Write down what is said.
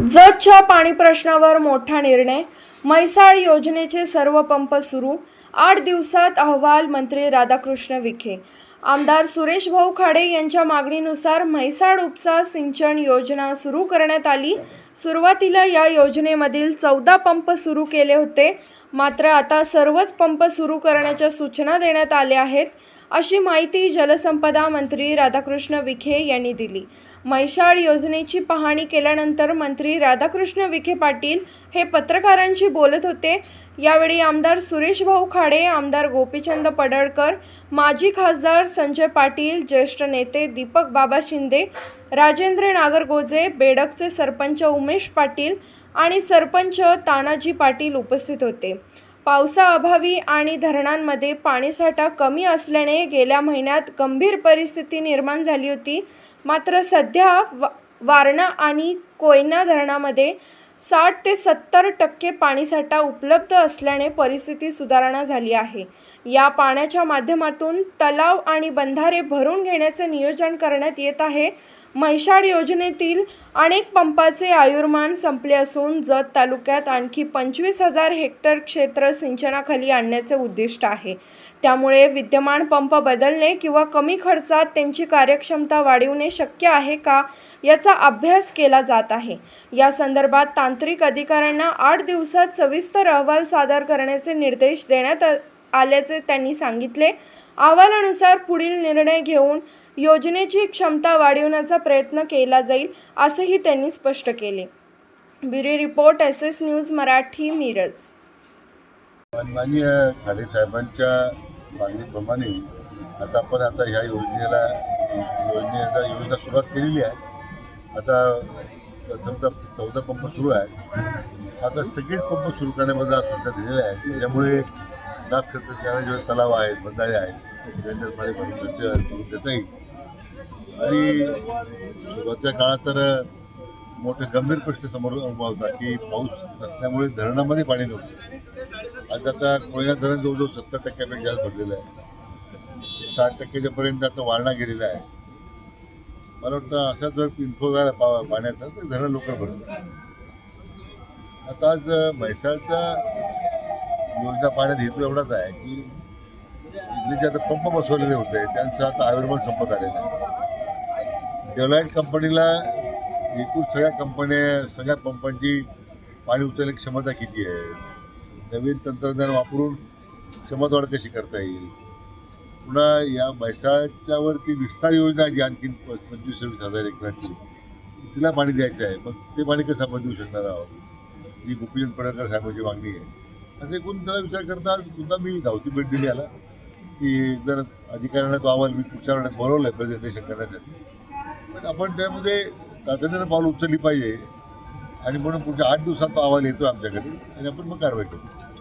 जतच्या पाणी प्रश्नावर मोठा निर्णय. म्हैसाळ योजनेचे सर्व पंप सुरू. 8 दिवसात अहवाल. मंत्री राधाकृष्ण विखे. आमदार सुरेश भाऊ खाडे यांच्या मागणीनुसार म्हैसाळ उपसा सिंचन योजना सुरू करण्यात आली. सुरुवातीला या योजनेमधील 14 पंप सुरू केले होते, मात्र आता सर्वच पंप सुरू करण्याच्या सूचना देण्यात आल्या आहेत, अशी माहिती जलसंपदा मंत्री राधाकृष्ण विखे यांनी दिली. म्हैसाळ योजनेची पाहणी केल्यानंतर मंत्री राधाकृष्ण विखे पाटील हे पत्रकारांशी बोलत होते. यावेळी आमदार सुरेश भाऊ खाडे, आमदार गोपीचंद पडळकर, माजी खासदार संजय पाटील, ज्येष्ठ नेते दीपक बाबा शिंदे, राजेंद्र नागरगोजे, बेडकचे सरपंच उमेश पाटील आणि सरपंच तानाजी पाटील उपस्थित होते. पावसाअभावी आणि धरणांमध्ये पाणीसाठा कमी असल्याने गेल्या महिन्यात गंभीर परिस्थिती निर्माण झाली होती. मात्र सध्या वारणा आणि कोयना धरणामध्ये 60 ते 70% पाणीसाठा उपलब्ध असल्याने परिस्थिती सुधारणा झाली आहे. या पाण्याच्या माध्यमातून तलाव आणि बंधारे भरून घेण्याचे नियोजन करण्यात येत आहे. म्हैसाळ योजनेतील अनेक पंपाचे आयुर्मान संपले असून जत तालुक्यात आणखी 25,000 हेक्टर क्षेत्र सिंचनाखाली आणण्याचे उद्दिष्ट आहे. त्यामुळे विद्यमान पंप बदलणे किंवा कमी खर्चात त्यांची कार्यक्षमता वाढवणे शक्य आहे का, याचा अभ्यास केला जात आहे. या संदर्भात तांत्रिक अधिकाऱ्यांना 8 दिवसात सविस्तर अहवाल सादर करण्याचे निर्देश देण्यात आल्याचे त्यांनी सांगितले. अहवालानुसार पुढील निर्णय घेऊन योजनेची क्षमता वाढवण्याचा प्रयत्न केला जाईल, असेही त्यांनी स्पष्ट केले. Bureau report, SS news Marathi, Miraj. माननीय खाडे साहेबांच्या मागणीप्रमाणे आता ह्या योजनेला सुरुवात केलेली आहे. आता प्रथमतः 14 पंप सुरू आहे. आता सगळेच पंप सुरू करण्याबद्दल आज सूचना दिलेल्या आहेत. त्यामुळे लाभ क्षेत्रात जे तलाव आहेत, बंधारे आहेत, त्याच्यानंतर पाणी भरून देता येईल. आणि सुरुवातीच्या काळात तर मोठे गंभीर प्रश्न समोर उभा होता की पाऊस नसल्यामुळे धरणामध्ये पाणी नव्हतं. आज आता कोयना धरण जवळजवळ 70% जास्त भरलेलं आहे. 60% पर्यंत आता वारणा गेलेला आहे. मला वाटतं असा जर इन्फो झाला पाण्याचा तर धरण लवकर भरतं. आता आज म्हैसाळच्या योजना पाण्यात हेतू एवढाच आहे की इथले जे आता पंप बसवलेले होते त्यांचं आता आयुर्मान संपत आलेलं आहे. डेव्हलाईट कंपनीला एकूण सगळ्या पंपांची पाणी उचलण्याची क्षमता किती आहे, नवीन तंत्रज्ञान वापरून क्षमता वाढ कशी करता येईल. पुन्हा या म्हैसाळच्यावरती विस्तार योजना जी आणखी 25,000 एकराची तिला पाणी द्यायचं आहे. मग ते पाणी कसं आपण देऊ शकणार आहोत, जी गोपीचंद पडळकर साहेबांची मागणी आहे. असं एकूण त्याला विचार करता सुद्धा मी धावती भेट दिली याला की जर अधिकाऱ्यांना तो अहवाल मी पुढच्या वेळेस बोलवलं आहे प्रेझेंटेशन करण्यासाठी. पण आपण त्यामध्ये तातडीनं पावलं उचलली पाहिजे आणि म्हणून पुढच्या 8 दिवसात तो अहवाल येतो आमच्याकडे आणि आपण मग कारवाई करू.